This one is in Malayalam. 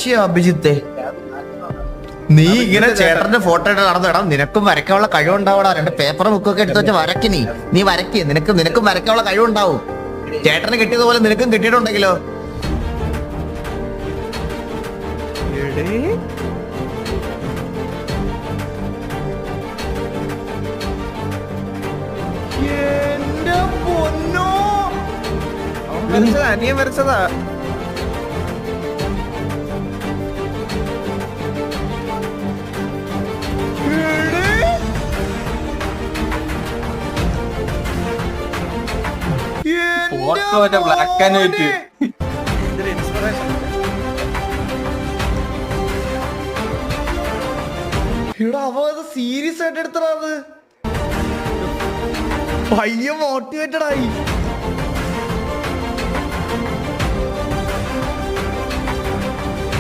അഭിജിത്തെ, നീ ഇങ്ങനെ ചേട്ടന്റെ ഫോട്ടോ ഇട്ട് നടന്നിടാം. നിനക്കും വരയ്ക്കാനുള്ള കഴിവുണ്ടാവടാ. രണ്ട് പേപ്പറും ബുക്കൊക്കെ എടുത്ത് വെച്ച് വരയ്ക്ക്. നീ വരയ്ക്ക്. നിനക്കും വരയ്ക്കാനുള്ള കഴിവുണ്ടാവും. ചേട്ടന് കിട്ടിയതുപോലെ നിനക്കും കിട്ടിയിട്ടുണ്ടെങ്കിലോ? എന്റെ പൊന്നോ, അനിയൻ വരച്ചതാ. Black and white. ഇവിടെ അവ സീരിയസ് ആയിട്ട് എടുത്തത്. പയ്യ മോട്ടിവേറ്റഡ് ആയി.